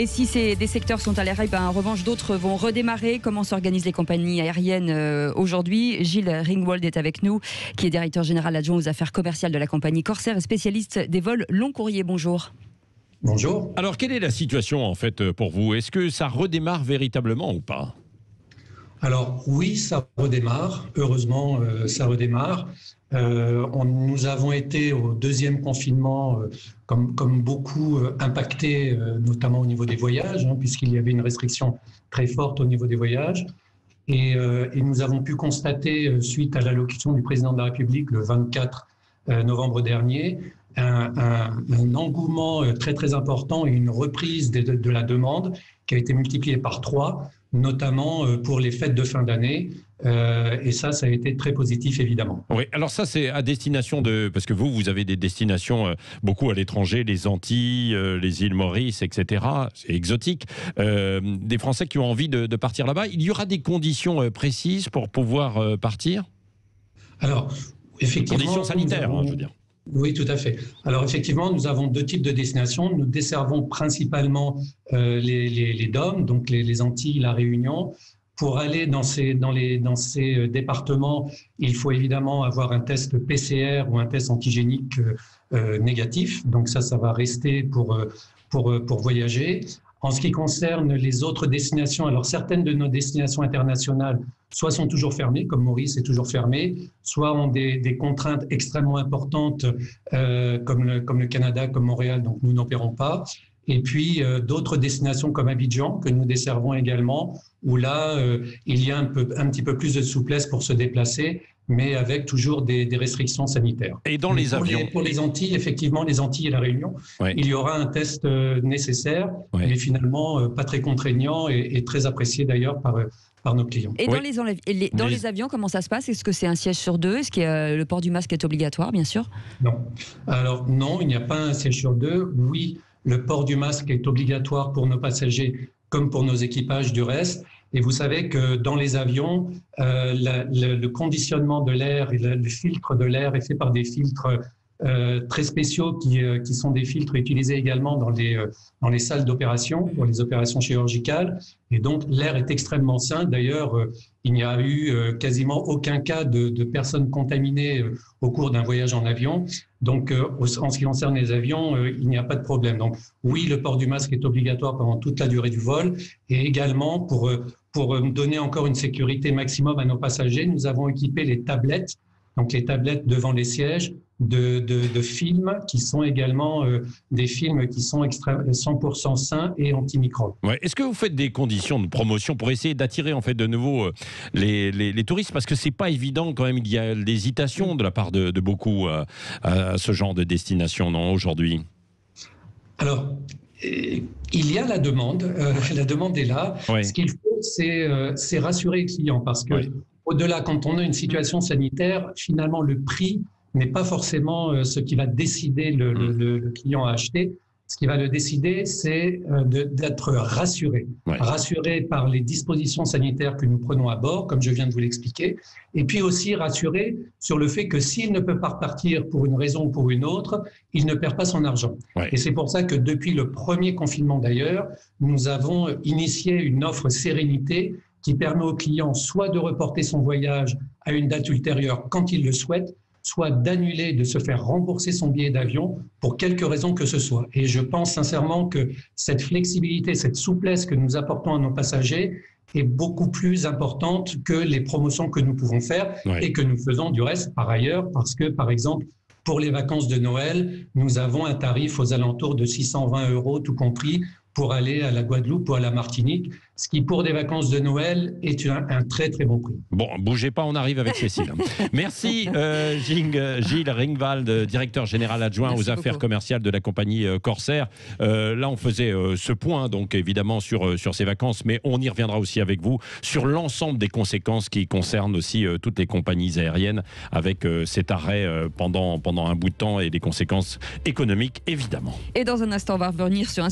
Et si des secteurs sont à l'arrêt, en revanche, d'autres vont redémarrer. Comment s'organisent les compagnies aériennes aujourd'hui? Gilles Ringwald est avec nous, qui est directeur général adjoint aux affaires commerciales de la compagnie Corsair et spécialiste des vols long courrier. Bonjour. Bonjour. Alors, quelle est la situation en fait pour vous? Est-ce que ça redémarre véritablement ou pas? Alors oui, ça redémarre. Heureusement, ça redémarre. Nous avons été au deuxième confinement, comme beaucoup, impactés, notamment au niveau des voyages, puisqu'il y avait une restriction très forte au niveau des voyages. Et nous avons pu constater, suite à l'allocution du président de la République le 24 novembre dernier, un engouement très très important et une reprise de la demande qui a été multipliée par 3, notamment pour les fêtes de fin d'année. Et ça a été très positif, évidemment. Oui, alors ça, c'est à destination parce que vous avez des destinations beaucoup à l'étranger, les Antilles, les îles Maurice, etc. C'est exotique. Des Français qui ont envie de partir là-bas. Il y aura des conditions précises pour pouvoir partir? Alors, effectivement... Conditions sanitaires, je veux dire. Oui, tout à fait. Alors effectivement, nous avons 2 types de destinations. Nous desservons principalement les DOM, donc les Antilles, la Réunion. Pour aller dans ces départements, il faut évidemment avoir un test PCR ou un test antigénique négatif. Donc ça va rester pour voyager. En ce qui concerne les autres destinations, alors certaines de nos destinations internationales soit sont toujours fermées, comme Maurice est toujours fermé, soit ont des contraintes extrêmement importantes, comme le Canada, comme Montréal, donc nous n'opérons pas. Et puis d'autres destinations comme Abidjan, que nous desservons également, où là, il y a un petit peu plus de souplesse pour se déplacer, mais avec toujours des restrictions sanitaires. Et dans les avions pour les Antilles, effectivement, les Antilles et la Réunion, ouais, il y aura un test nécessaire, ouais, mais finalement pas très contraignant et très apprécié d'ailleurs par nos clients. Et dans, les avions, comment ça se passe? Est-ce que c'est un siège sur 2? Est-ce que le port du masque est obligatoire, bien sûr? Non. Alors non, il n'y a pas un siège sur 2. Oui, le port du masque est obligatoire pour nos passagers comme pour nos équipages du reste. Et vous savez que dans les avions, le conditionnement de l'air et le filtre de l'air est fait par des filtres très spéciaux qui sont des filtres utilisés également dans les salles d'opération, pour les opérations chirurgicales. Et donc, l'air est extrêmement sain. D'ailleurs, il n'y a eu quasiment aucun cas de personnes contaminées au cours d'un voyage en avion. Donc, en ce qui concerne les avions, il n'y a pas de problème. Donc, oui, le port du masque est obligatoire pendant toute la durée du vol. Et également, pour donner encore une sécurité maximum à nos passagers, nous avons équipé les tablettes, donc les tablettes devant les sièges, de films qui sont également des films qui sont 100% sains et antimicrobes. Ouais. Est-ce que vous faites des conditions de promotion pour essayer d'attirer en fait de nouveau les touristes? Parce que c'est pas évident quand même, il y a l'hésitation de la part de beaucoup à ce genre de destination, non, aujourd'hui? Alors, il y a la demande est là. Ouais. Ce qu'il faut, c'est rassurer les clients parce que, ouais, au-delà, quand on a une situation sanitaire, finalement, le prix n'est pas forcément ce qui va décider le client à acheter. Ce qui va le décider, c'est d'être rassuré. Ouais. Rassuré par les dispositions sanitaires que nous prenons à bord, comme je viens de vous l'expliquer, et puis aussi rassuré sur le fait que s'il ne peut pas repartir pour une raison ou pour une autre, il ne perd pas son argent. Ouais. Et c'est pour ça que depuis le premier confinement d'ailleurs, nous avons initié une offre sérénité qui permet au client soit de reporter son voyage à une date ultérieure quand il le souhaite, soit d'annuler, de se faire rembourser son billet d'avion pour quelque raison que ce soit. Et je pense sincèrement que cette flexibilité, cette souplesse que nous apportons à nos passagers est beaucoup plus importante que les promotions que nous pouvons faire, ouais, et que nous faisons du reste par ailleurs, parce que, par exemple, pour les vacances de Noël, nous avons un tarif aux alentours de 620 € tout compris pour aller à la Guadeloupe ou à la Martinique, ce qui pour des vacances de Noël est un très très bon prix. Bon, bougez pas, on arrive avec Cécile. Merci Gilles Ringwald, directeur général adjoint aux affaires commerciales de la compagnie Corsair. Là, on faisait ce point, donc évidemment sur ces vacances, mais on y reviendra aussi avec vous sur l'ensemble des conséquences qui concernent aussi toutes les compagnies aériennes avec cet arrêt pendant un bout de temps et des conséquences économiques, évidemment. Et dans un instant, on va revenir sur un